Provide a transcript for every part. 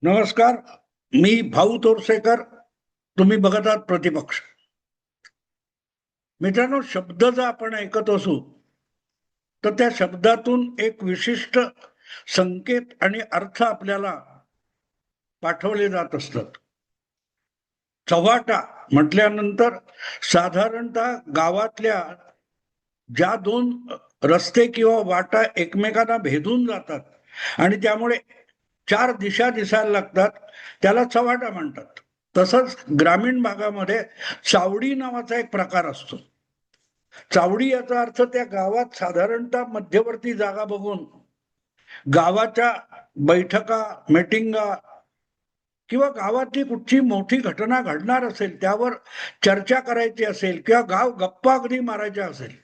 नमस्कार. मी भाऊ तोरसेकर. तुम्ही बघत आहात प्रतिपक्ष. मित्रांनो, शब्द जर आपण ऐकत असू तर त्या शब्दातून एक विशिष्ट संकेत आणि अर्थ आपल्याला पाठवले जात असतात. चव्हाटा म्हटल्यानंतर साधारणतः गावातल्या ज्या दोन रस्ते किंवा वाटा एकमेकांना भेदून जातात आणि त्यामुळे चार दिशा दिसायला लागतात, त्याला चव्हाटा म्हणतात. तसंच ग्रामीण भागामध्ये चावडी नावाचा एक प्रकार असतो. चावडी याचा अर्थ त्या गावात साधारणतः मध्यवर्ती जागा बघून गावाच्या बैठका, मीटिंगा किंवा गावातली कुठची मोठी घटना घडणार असेल त्यावर चर्चा करायची असेल किंवा गाव गप्पा अगदी मारायच्या असेल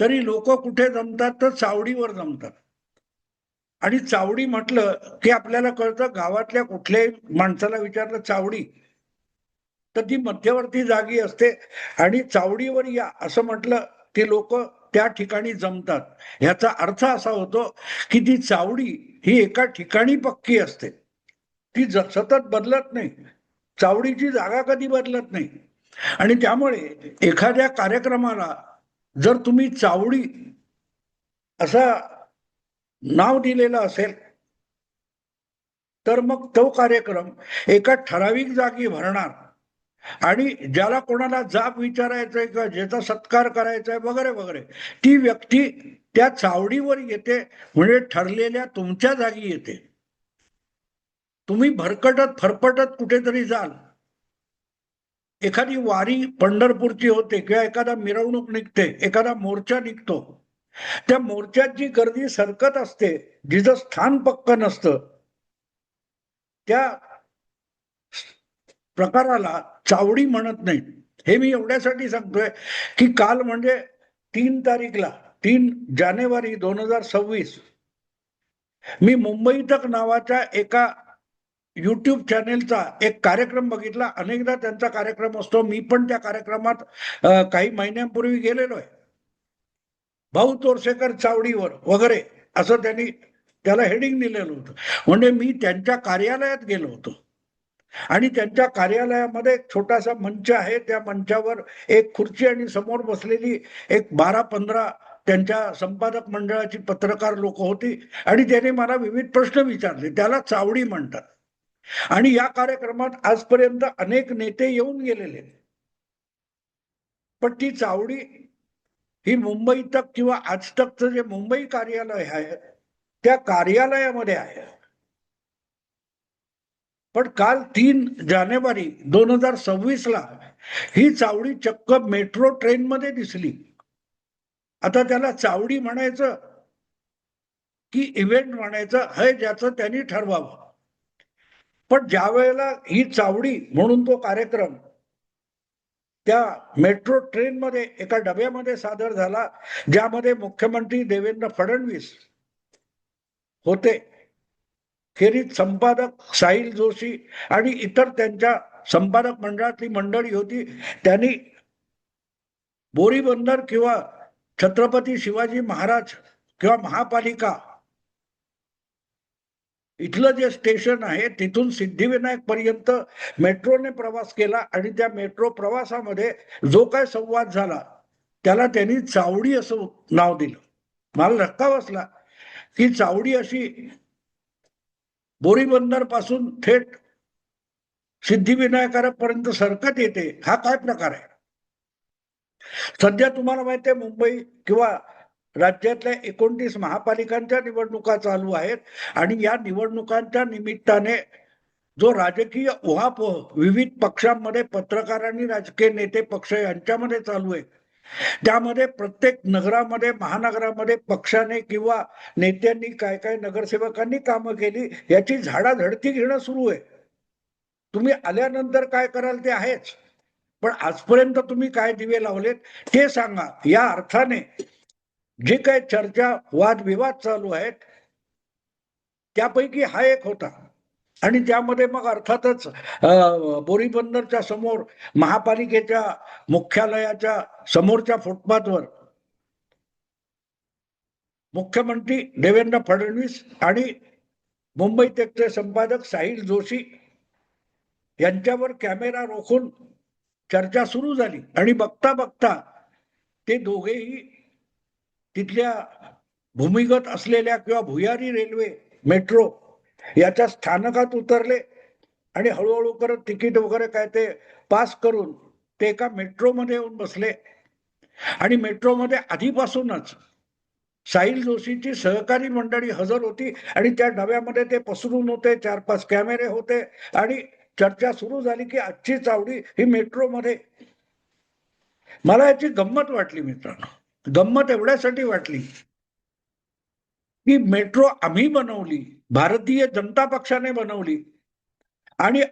तरी लोक कुठे जमतात तर चावडीवर जमतात. आणि चावडी म्हटलं की आपल्याला कळतं गावातल्या कुठल्याही माणसाला विचारलं चावडी तर ती मध्यवर्ती जागी असते आणि चावडीवर या असं म्हटलं की लोक त्या ठिकाणी जमतात. ह्याचा अर्थ असा होतो की ती चावडी ही एका ठिकाणी पक्की असते, ती सतत बदलत नाही. चावडीची जागा कधी बदलत नाही. आणि त्यामुळे एखाद्या कार्यक्रमाला जर तुम्ही चावडी असा नाव दिलेलं असेल तर मग तो कार्यक्रम एका ठराविक जागी भरणार आणि ज्याला कोणाला जाब विचारायचंय किंवा ज्याचा सत्कार करायचा आहे वगैरे वगैरे, ती व्यक्ती त्या चावडीवर येते. म्हणजे ठरलेल्या तुमच्या जागी येते. तुम्ही भरकटत फरफटत कुठेतरी जाल, एखादी वारी पंढरपूरची होते किंवा एखादा मिरवणूक निघते, एखादा मोर्चा निघतो, त्या मोर्चात जी गर्दी सरकत असते, जिचं स्थान पक्क नसतं, त्या प्रकाराला चावडी म्हणत नाही. हे मी एवढ्यासाठी सांगतोय की काल म्हणजे 3 तारीखला 3 जानेवारी 2026 मी मुंबई तक नावाच्या एका युट्यूब चॅनेलचा एक कार्यक्रम बघितला. अनेकदा त्यांचा कार्यक्रम असतो, मी पण त्या कार्यक्रमात काही महिन्यांपूर्वी गेलेलो आहे. भाऊ तोरसेकर चावडीवर वगैरे असं त्यांनी त्याला हेडिंग दिलेलं होतं. म्हणजे मी त्यांच्या कार्यालयात गेलो होतो आणि त्यांच्या कार्यालयामध्ये एक छोटासा मंच आहे. त्या मंचावर एक खुर्ची आणि समोर बसलेली एक 12-15 त्यांच्या संपादक मंडळाची पत्रकार लोक होती आणि त्याने मला विविध प्रश्न विचारले. त्याला चावडी म्हणतात. आणि या कार्यक्रमात आजपर्यंत अनेक नेते येऊन गेलेले, पण ती चावडी ही मुंबई तक किंवा आज तकचं जे मुंबई कार्यालय आहे त्या कार्यालयामध्ये आहे. पण काल 3 जानेवारी 2026 ही चावडी चक्क मेट्रो ट्रेन मध्ये दिसली. आता त्याला चावडी म्हणायचं की इव्हेंट म्हणायचं हे ज्याचं त्यांनी ठरवावं. पण ज्या वेळेला ही चावडी म्हणून तो कार्यक्रम त्या मेट्रो ट्रेन मध्ये एका डब्यामध्ये सादर झाला, ज्यामध्ये मुख्यमंत्री देवेंद्र फडणवीस होते, खेरीज संपादक साहिल जोशी आणि इतर त्यांच्या संपादक मंडळातली मंडळी होती. त्यांनी बोरीबंदर किंवा छत्रपती शिवाजी महाराज किंवा महापालिका इथलं जे स्टेशन आहे तिथून सिद्धिविनायक पर्यंत मेट्रोने प्रवास केला आणि त्या मेट्रो प्रवासामध्ये जो काय संवाद झाला त्याला त्यांनी चावडी असं नाव दिलं. मला धक्का बसला की चावडी अशी बोरीबंदर पासून थेट सिद्धिविनायकापर्यंत सरकत येते, हा काय प्रकार आहे. सध्या तुम्हाला माहिती आहे मुंबई किंवा राज्यातल्या 29 महापालिकांच्या निवडणुका चालू आहेत आणि या निवडणुकांच्या निमित्ताने जो राजकीय उहापोह विविध पक्षांमध्ये पत्रकारांनी राजकीय नेते पक्ष यांच्यामध्ये चालू आहे, त्यामध्ये प्रत्येक नगरामध्ये महानगरामध्ये पक्षाने किंवा नेत्यांनी काय काय नगरसेवकांनी कामं केली याची झाडाझडती घेणं सुरू आहे. तुम्ही आल्यानंतर काय कराल ते आहेच, पण आजपर्यंत तुम्ही काय दिवे लावलेत ते सांगा. या अर्थाने जे काय चर्चा वादविवाद चालू आहेत त्यापैकी हा एक होता. आणि त्यामध्ये मग अर्थातच बोरीबंदरच्या समोर महापालिकेच्या मुख्यालयाच्या समोरच्या फुटपाथवर मुख्यमंत्री देवेंद्र फडणवीस आणि मुंबई टेकचे संपादक साहिल जोशी यांच्यावर कॅमेरा रोखून चर्चा सुरू झाली आणि बघता बघता ते दोघेही तिथल्या भूमिगत असलेल्या किंवा भुयारी रेल्वे मेट्रो याच्या स्थानकात उतरले आणि हळूहळू करत तिकीट वगैरे काय ते पास करून ते एका मेट्रोमध्ये येऊन बसले आणि मेट्रोमध्ये आधीपासूनच साहिल जोशीची सहकारी मंडळी हजर होती आणि त्या डब्यामध्ये ते पसरून होते, 4-5 कॅमेरे होते आणि चर्चा सुरू झाली की आजची चावडी ही मेट्रोमध्ये. मला याची गंमत वाटली मित्रांनो. गंमत एवढ्यासाठी वाटली की मेट्रो आम्ही बनवली, भारतीय जनता पक्षाने बनवली आणि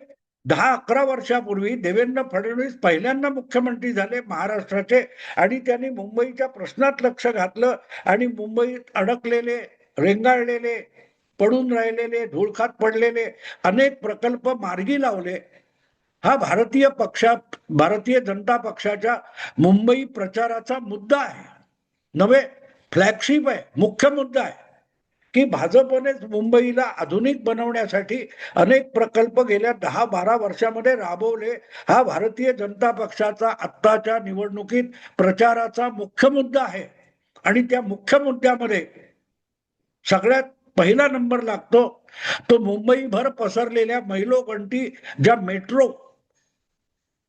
10-11 वर्षापूर्वी देवेंद्र फडणवीस पहिल्यांदा मुख्यमंत्री झाले महाराष्ट्राचे आणि त्यांनी मुंबईच्या प्रश्नात लक्ष घातलं आणि मुंबईत अडकलेले, रेंगाळलेले, पडून राहिलेले, धुळखात पडलेले अनेक प्रकल्प मार्गी लावले. हा भारतीय जनता पक्षाच्या मुंबई प्रचाराचा मुद्दा आहे, नव्हे फ्लॅगशिप आहे, मुख्य मुद्दा आहे की भाजपनेच मुंबईला आधुनिक बनवण्यासाठी अनेक प्रकल्प गेल्या 10-12 वर्षामध्ये राबवले. हा भारतीय जनता पक्षाचा आत्ताच्या निवडणुकीत प्रचाराचा मुख्य मुद्दा आहे आणि त्या मुख्य मुद्द्यामध्ये सगळ्यात पहिला नंबर लागतो तो मुंबईभर पसरलेल्या मैलोगंटी ज्या मेट्रो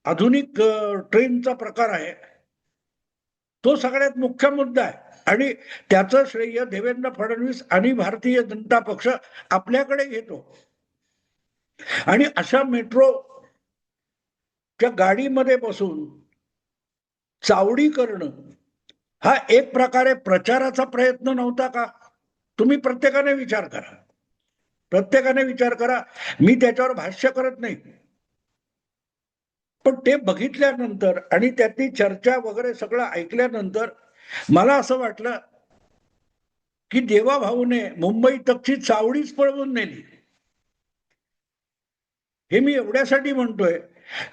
आधुनिक ट्रेनचा प्रकार आहे तो सगळ्यात मुख्य मुद्दा आहे आणि त्याचं श्रेय देवेंद्र फडणवीस आणि भारतीय जनता पक्ष आपल्याकडे घेतो. आणि अशा मेट्रोच्या गाडीमध्ये बसून चावडी करणं हा एक प्रकारे प्रचाराचा प्रयत्न नव्हता का? तुम्ही प्रत्येकाने विचार करा, प्रत्येकाने विचार करा. मी त्याच्यावर भाष्य करत नाही, पण ते बघितल्यानंतर आणि त्यातली चर्चा वगैरे सगळं ऐकल्यानंतर मला असं वाटलं की देवाभाऊने मुंबई तकची चावडीच पळवून नेली. हे मी एवढ्यासाठी म्हणतोय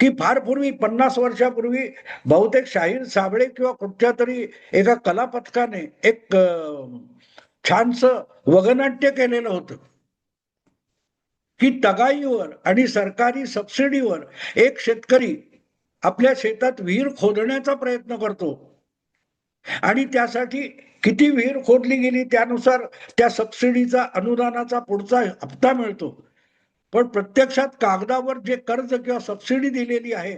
की फार पूर्वी 50 वर्षापूर्वी बहुतेक शाहीर साबळे किंवा कुठच्या तरी एका कलापथकाने एक छानस वगनाट्य केलेलं होतं की तगाईवर आणि सरकारी सबसिडीवर एक शेतकरी आपल्या शेतात विहीर खोदण्याचा प्रयत्न करतो आणि त्यासाठी किती विहीर खोदली गेली त्यानुसार त्या सबसिडीचा अनुदानाचा पुढचा हप्ता मिळतो. पण प्रत्यक्षात कागदावर जे कर्ज किंवा सबसिडी दिलेली आहे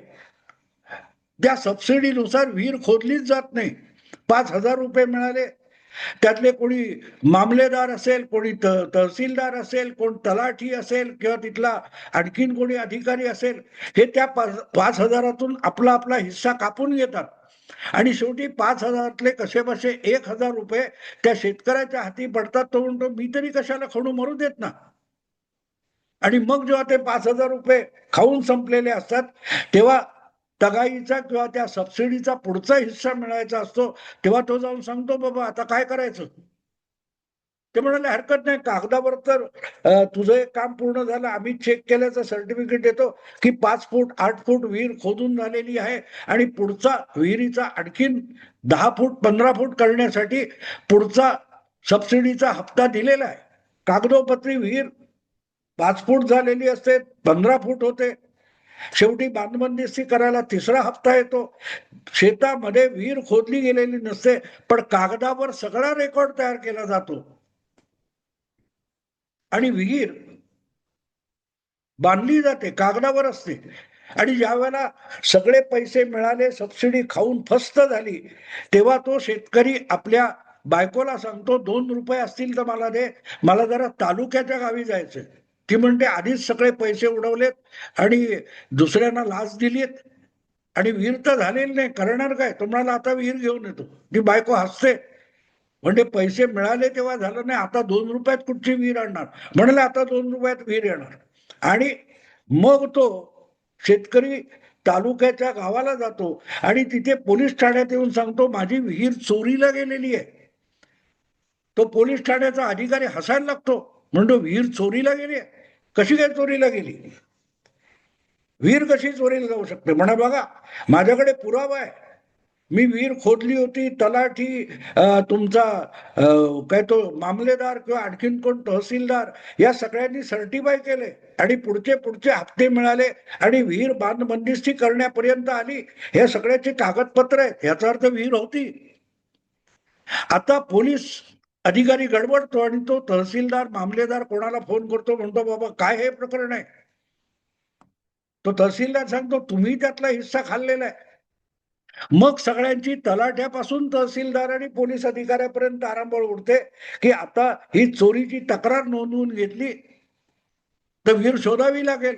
त्या सबसिडीनुसार विहीर खोदलीच जात नाही. 5,000 रुपये मिळाले, त्यातले कोणी मामलेदार असेल, कोणी तहसीलदार असेल, कोण तलाठी असेल किंवा तिथला आणखीन कोणी अधिकारी असेल, हे त्या 5,000तून आपला आपला हिस्सा कापून घेतात आणि शेवटी 5,000तले कसे बसे 1,000 रुपये त्या शेतकऱ्याच्या हाती पडतात. तो म्हणतो मी तरी कशाला खणू, मरू देत ना. आणि मग जेव्हा ते 5,000 रुपये खाऊन संपलेले असतात तेव्हा तगाईचा किंवा त्या सबसिडीचा पुढचा हिस्सा मिळायचा असतो, तेव्हा तो जाऊन सांगतो बाबा आता काय करायचं. ते म्हणाले हरकत नाही, कागदावर तर तुझं एक काम पूर्ण झालं, आम्ही चेक केल्याचं सर्टिफिकेट देतो की 5 फूट 8 फूट विहीर खोदून झालेली आहे आणि पुढचा विहिरीचा आणखीन 10 फूट 15 फूट करण्यासाठी पुढचा सबसिडीचा हप्ता दिलेला आहे. कागदोपत्री विहीर 5 फूट झालेली असते, 15 फूट होते, शेवटी बांधबंदिस्ती करायला 3रा हप्ता येतो. शेतामध्ये विहीर खोदली गेलेली नसते पण कागदावर सगळा रेकॉर्ड तयार केला जातो आणि विहीर बांधली जाते, कागदावर असते. आणि ज्या वेळेला सगळे पैसे मिळाले, सबसिडी खाऊन फस्त झाली, तेव्हा तो शेतकरी आपल्या बायकोला सांगतो 2 रुपये असतील तर मला दे, मला जरा तालुक्याच्या गावी जायचंय. ती म्हणते आधीच सगळे पैसे उडवलेत आणि दुसऱ्यांना लाच दिलीत आणि विहीर तर झालेली नाही, करणार काय. तुम्हाला आता विहीर घेऊन येतो. ती बायको हसते, म्हणजे पैसे मिळाले तेव्हा झालं नाही, आता 2 रुपयात कुठची विहीर आणणार. म्हणाले आता 2 रुपयात विहीर येणार. आणि मग तो शेतकरी तालुक्याच्या गावाला जातो आणि तिथे पोलीस ठाण्यात येऊन सांगतो माझी विहीर चोरीला गेलेली आहे. तो पोलीस ठाण्याचा अधिकारी हसायला लागतो, म्हणतो विहीर चोरीला गेली आहे, कशी काय चोरीला गेली, विहीर कशी चोरीला जाऊ शकते. म्हणा बघा माझ्याकडे पुरावा आहे, मी विहीर खोदली होती, तलाठी तुमचा काय तो मामलेदार किंवा आणखीन कोण तहसीलदार या सगळ्यांनी सर्टिफाय केले आणि पुढचे पुढचे हप्ते मिळाले आणि विहीर बंदिस्ती करण्यापर्यंत आली. हे सगळ्याचे कागदपत्र आहेत, याचा अर्थ विहीर होती. आता पोलीस अधिकारी गडबडतो आणि तो तहसीलदार मामलेदार कोणाला फोन करतो, म्हणतो बाबा काय हे प्रकरण आहे. तो तहसीलदार सांगतो तुम्ही त्यातला हिस्सा खाल्लेला आहे. मग सगळ्यांची तलाठ्यापासून तहसीलदार आणि पोलीस अधिकाऱ्यापर्यंत तारांबळ उडते की आता ही चोरीची तक्रार नोंदवून घेतली तर विहीर शोधावी लागेल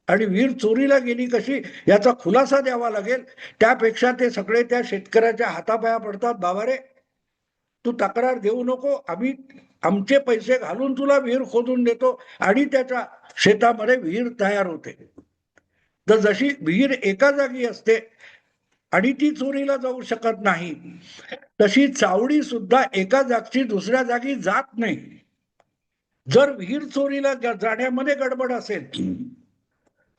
आणि विहीर चोरीला गेली कशी याचा खुलासा द्यावा लागेल. त्यापेक्षा ते सगळे त्या शेतकऱ्याच्या हातापाया पडतात, बाबा रे तू तक्रार देऊ नको, आम्ही आमचे पैसे घालून तुला विहीर खोदून देतो आणि त्याच्या शेतामध्ये विहीर तयार होते. तर जशी विहीर एका जागी असते आणि ती चोरीला जाऊ शकत नाही, तशी चावडी सुद्धा एका जागची दुसऱ्या जागी जात नाही. जर विहीर चोरीला जाण्यामध्ये गडबड असेल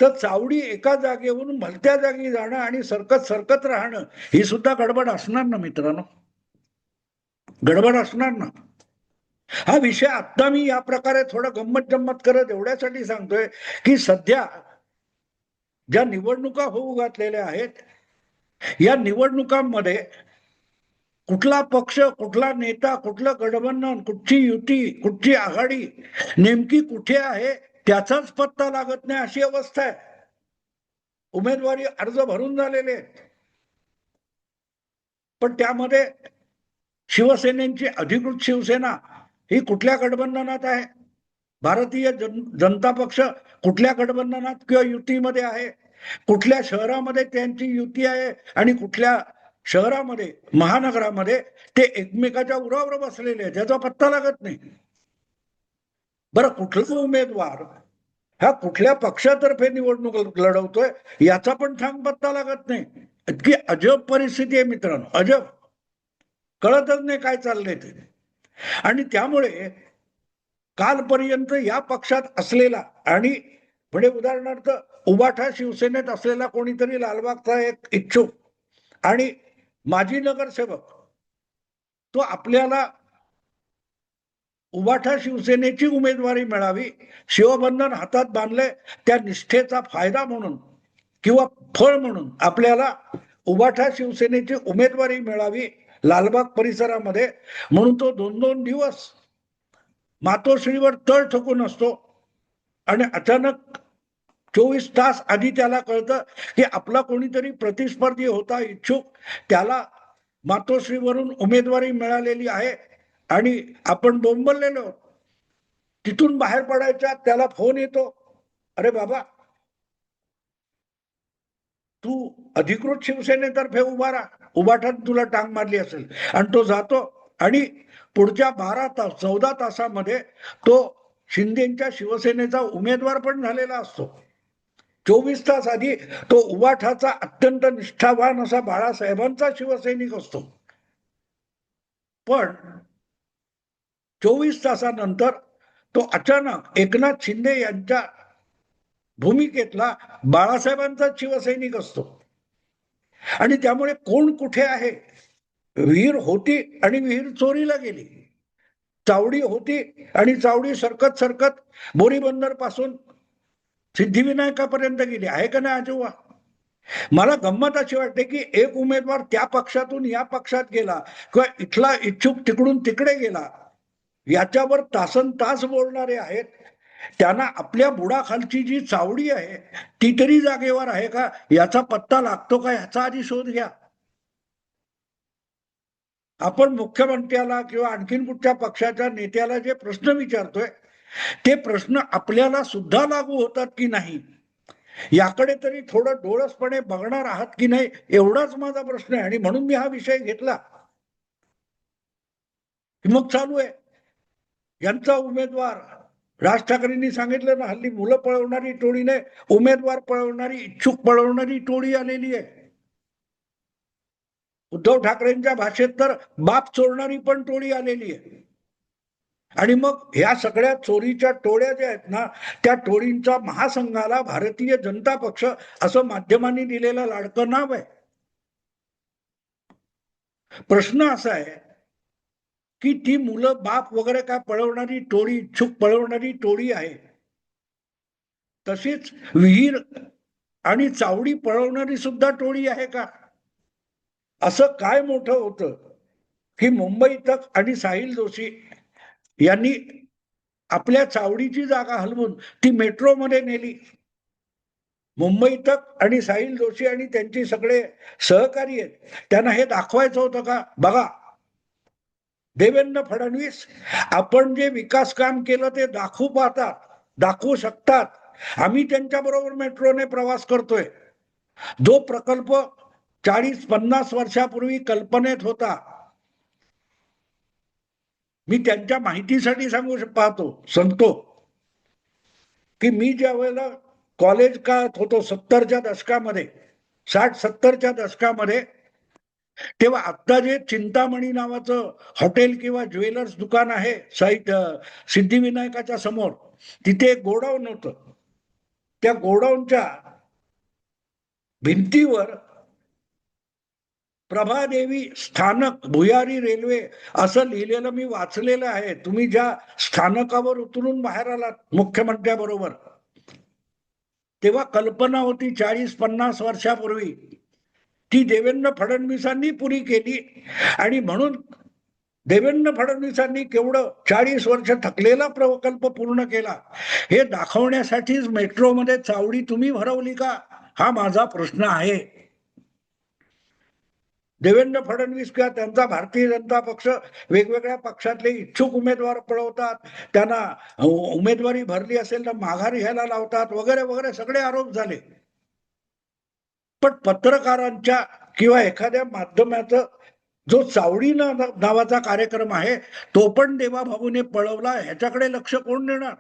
तर चावडी एका जागेवरून भलत्या जागी जाणं आणि सरकत सरकत राहणं ही सुद्धा गडबड असणार ना मित्रांनो, गडबड असणार ना. हा विषय आता मी या प्रकारे थोडा गंमत जम्मत करत एवढ्यासाठी सांगतोय की सध्या ज्या निवडणुका होऊ घातलेल्या आहेत या निवडणुकांमध्ये कुठला पक्ष, कुठला नेता, कुठलं गठबंधन, कुठची युती, कुठची आघाडी नेमकी कुठे आहे त्याचाच पत्ता लागत नाही, अशी अवस्था आहे. उमेदवारी अर्ज भरून झालेले आहेत पण त्यामध्ये शिवसेनेची अधिकृत शिवसेना ही कुठल्या गठबंधनात आहे, भारतीय जनता पक्ष कुठल्या गठबंधनात किंवा युतीमध्ये आहे, कुठल्या शहरामध्ये त्यांची युती आहे आणि कुठल्या शहरामध्ये महानगरामध्ये ते एकमेकाच्या उरावर बसलेले आहेत, त्याचा पत्ता लागत नाही. बरं कुठला उमेदवार हा कुठल्या पक्षातर्फे निवडणूक लढवतोय याचा पण ठाम पत्ता लागत नाही. इतकी अजब परिस्थिती आहे मित्रांनो, अजब, कळतच नाही काय चाललंय ते. आणि त्यामुळे कालपर्यंत या पक्षात असलेला आणि म्हणजे उदाहरणार्थ उबाठा शिवसेनेत असलेला कोणीतरी लालबागचा एक इच्छुक आणि माजी नगरसेवक तो आपल्याला उबाठा शिवसेनेची उमेदवारी मिळावी, शिवबंधन हातात बांधले, त्या निष्ठेचा फायदा म्हणून किंवा फळ म्हणून आपल्याला उबाठा शिवसेनेची उमेदवारी मिळावी लालबाग परिसरामध्ये, म्हणून तो 2-2 दिवस मातोश्रीवर तळ ठोकून असतो आणि अचानक 24 तास आधी त्याला कळतं की आपला कोणीतरी प्रतिस्पर्धी होता इच्छुक, त्याला मातोश्रीवरून उमेदवारी मिळालेली आहे आणि आपण बोंबललेलो. तिथून बाहेर पडायच्या त्याला फोन येतो, अरे बाबा तू अधिकृत शिवसेनेतर्फे उभा राहा, उभाठात तुला टांग मारली असेल. आणि तो जातो आणि पुढच्या 12 तास 14 तासामध्ये तो शिंदेच्या शिवसेनेचा उमेदवार पण झालेला असतो. 24 तास आधी तो उबाठाचा अत्यंत निष्ठावान असा बाळासाहेबांचा शिवसैनिक असतो. पण 24 तासानंतर तो अचानक एकनाथ शिंदे यांच्या भूमिकेतला बाळासाहेबांचा शिवसैनिक असतो. आणि त्यामुळे कोण कुठे आहे, विहीर होती आणि विहीर चोरीला गेली, चावडी होती आणि चावडी सरकत सरकत बोरीबंदर पासून सिद्धिविनायकापर्यंत गेली आहे का नाही आजोबा. मला गंमत अशी वाटते की एक उमेदवार त्या पक्षातून या पक्षात गेला किंवा इथला इच्छुक तिकडून तिकडे गेला, याच्यावर तासन तास बोलणारे आहेत, त्यांना आपल्या बुडाखालची जी चावडी आहे ती तरी जागेवर आहे का याचा पत्ता लागतो का याचा आधी शोध घ्या. आपण मुख्यमंत्र्याला किंवा आणखीन कुठच्या पक्षाच्या नेत्याला जे प्रश्न विचारतोय ते प्रश्न आपल्याला सुद्धा लागू होतात की नाही याकडे तरी थोडं डोळसपणे बघणार आहात की नाही, एवढाच माझा प्रश्न आहे. आणि म्हणून मी हा विषय घेतला. मग चालू आहे यांचा उमेदवार, राज ठाकरेंनी सांगितलं ना हल्ली मुलं पळवणारी टोळी नाही, उमेदवार पळवणारी, इच्छुक पळवणारी टोळी आलेली आहे. उद्धव ठाकरेंच्या भाषेत तर बाप चोरणारी पण टोळी आलेली आहे. आणि मग ह्या सगळ्या चोरीच्या टोळ्या ज्या आहेत ना त्या टोळींचा महासंघाला भारतीय जनता पक्ष असं माध्यमांनी दिलेलं लाडकं नाव आहे. प्रश्न असा आहे की ती मुलं बाप वगैरे काय पळवणारी टोळी, इच्छुक पळवणारी टोळी आहे, तशीच विहीर आणि चावडी पळवणारी सुद्धा टोळी आहे का? असं काय मोठं होतं की मुंबई तक आणि साहिल जोशी यांनी आपल्या चावडीची जागा हलवून ती मेट्रोमध्ये नेली. मुंबई तक आणि साहिल जोशी आणि त्यांचे सगळे सहकारी आहेत, त्यांना हे दाखवायचं होतं का? बघा, देवेंद्र फडणवीस आपण जे विकास काम केलं ते दाखवू शकतात. आम्ही त्यांच्या बरोबर मेट्रोने प्रवास करतोय. जो प्रकल्प 40-50 वर्षापूर्वी कल्पनेत होता, मी त्यांच्या माहितीसाठी सांगतो की मी ज्या वेळेला कॉलेज काळात होतो 70च्या दशकामध्ये, 60-70च्या दशकामध्ये, तेव्हा आता जे चिंतामणी नावाचं हॉटेल किंवा ज्वेलर्स दुकान आहे सिद्धिविनायकाच्या समोर, तिथे एक गोडाऊन होतं. त्या गोडाऊनच्या भिंतीवर प्रभादेवी स्थानक भुयारी रेल्वे असं लिहिलेलं मी वाचलेलं आहे. तुम्ही ज्या स्थानकावर उतरून बाहेर आलात मुख्यमंत्र्याबरोबर, तेव्हा कल्पना होती 40-50 वर्षापूर्वी, ती देवेंद्र फडणवीसांनी पुरी केली. आणि म्हणून देवेंद्र फडणवीसांनी केवढं 40 वर्ष थकलेला प्रकल्प पूर्ण केला हे दाखवण्यासाठीच मेट्रोमध्ये चावडी तुम्ही भरवली का? हा माझा प्रश्न आहे. देवेंद्र फडणवीस किंवा त्यांचा भारतीय जनता पक्ष वेगवेगळ्या पक्षातले इच्छुक उमेदवार पळवतात, त्यांना उमेदवारी भरली असेल तर माघार घ्यायला लावतात, वगैरे वगैरे सगळे आरोप झाले. पण पत्रकारांच्या किंवा एखाद्या माध्यमाचं जो चावडी नावाचा कार्यक्रम आहे तो पण देवाभाऊने पळवला, ह्याच्याकडे लक्ष कोण देणार?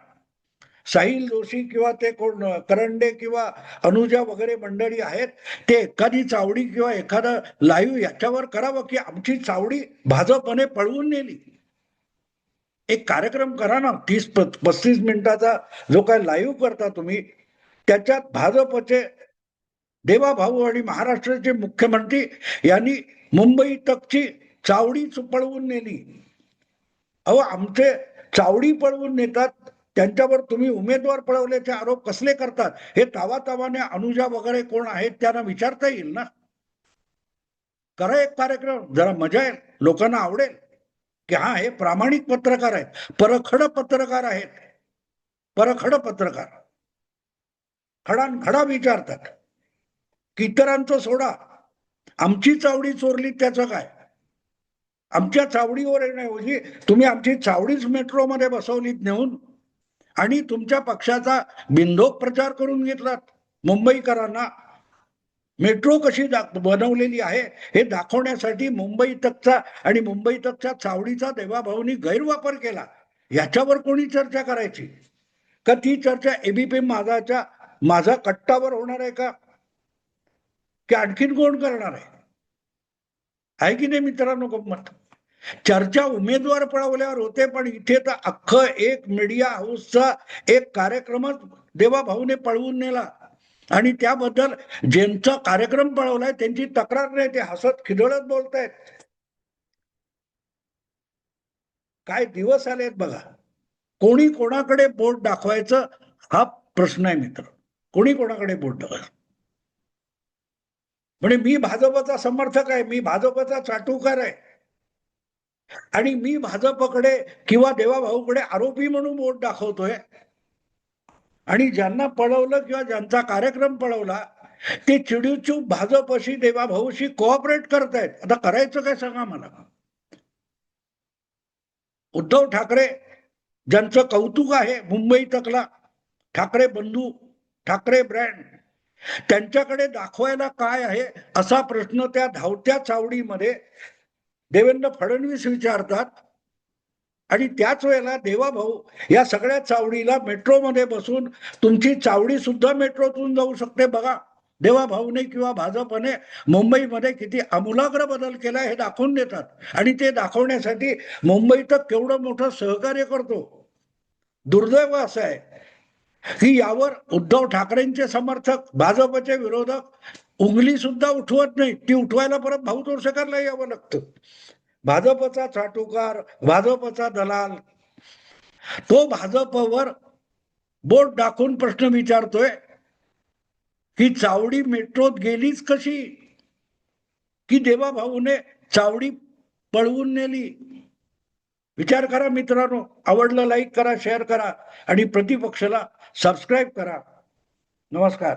साहिल जोशी किंवा ते कोण करंडे किंवा अनुजा वगैरे मंडळी आहेत, ते एखादी चावडी किंवा एखादा लाईव्ह याच्यावर करावं की आमची चावडी भाजपने पळवून नेली. एक कार्यक्रम करा ना, 30-35 मिनिटाचा जो काय लाईव्ह करता तुम्ही, त्याच्यात भाजपचे देवाभाऊ आणि महाराष्ट्राचे मुख्यमंत्री यांनी मुंबई तकची चावडी पळवून नेली. अहो, आमचे चावडी पळवून नेतात, त्यांच्यावर तुम्ही उमेदवार पळवल्याचे आरोप कसले करतात? हे तावातावाने अनुजा वगैरे कोण आहेत त्यांना विचारता येईल ना. करा एक कार्यक्रम, जरा मजा येईल, लोकांना आवडेल की हा हे प्रामाणिक पत्रकार आहेत, परखड पत्रकार आहेत, परखड पत्रकार खडानखडा विचारतात की इतरांचं सोडा, आमची चावडी चोरली त्याचं काय? आमच्या चावडीवर येण्याऐवजी तुम्ही आमची चावडीच मेट्रोमध्ये बसवलीत नेऊन आणि तुमच्या पक्षाचा बिनधोक प्रचार करून घेतलात. मुंबईकरांना मेट्रो कशी बनवलेली आहे हे दाखवण्यासाठी मुंबई तकचा आणि मुंबई तकच्या चावडीचा देवाभाऊनी गैरवापर केला. याच्यावर कोणी चर्चा करायची का? ती चर्चा एबीपी माझा कट्टावर होणार आहे का? की आणखीन कोण करणार आहे की नाही मित्रांनो? गंमत चर्चा उमेदवार पळवल्यावर होते, पण इथे तर अख्खं एक मीडिया हाऊसचा एक कार्यक्रमच देवाभाऊने पळवून नेला. आणि त्याबद्दल ज्यांचा कार्यक्रम पळवलाय त्यांची तक्रार नाही, ते हसत खिदळत बोलतायत. काय दिवस आलेत बघा. कोणी कोणाकडे बोट दाखवायचं हा प्रश्न आहे मित्र. कोणी कोणाकडे बोट दाखवायचं म्हणजे मी भाजपचा समर्थक आहे, मी भाजपचा चाटुकार आहे आणि मी भाजपकडे किंवा देवाभाऊकडे आरोपी म्हणून बोट दाखवतोय. आणि ज्यांना पळवलं किंवा ज्यांचा कार्यक्रम पळवला ते चिडीचूप भाजपशी देवाभाऊशी कोऑपरेट करतायत. आता करायचं काय सांगा मला? उद्धव ठाकरे ज्यांचं कौतुक आहे मुंबई तकला, ठाकरे बंधू, ठाकरे ब्रँड, त्यांच्याकडे दाखवायला काय आहे असा प्रश्न त्या धावत्या चावडीमध्ये देवेंद्र फडणवीस विचारतात. आणि त्याच वेळेला देवाभाऊ या सगळ्या चावडीला मेट्रोमध्ये बसून तुमची चावडी सुद्धा मेट्रोतून जाऊ शकते बघा. देवाभाऊने किंवा भाजपने मुंबईमध्ये किती आमूलाग्र बदल केलाय हे दाखवून देतात. आणि ते दाखवण्यासाठी मुंबईत केवढं मोठं सहकार्य करतो. दुर्दैव असं आहे की यावर उद्धव ठाकरेंचे समर्थक, भाजपचे विरोधक उंगली सुद्धा उठवत नाही. ती उठवायला परत भाऊ तोरसेकरला यावं लागतं. भाजपचा चाटुकार, भाजपचा दलाल, तो भाजपवर बोट दाखवून प्रश्न विचारतोय की चावडी मेट्रोत गेलीच कशी, की देवा भाऊने चावडी पळवून नेली. विचार करा मित्रांनो. आवडलं लाईक करा, शेअर करा आणि प्रतिपक्षाला सबस्क्राईब करा. नमस्कार.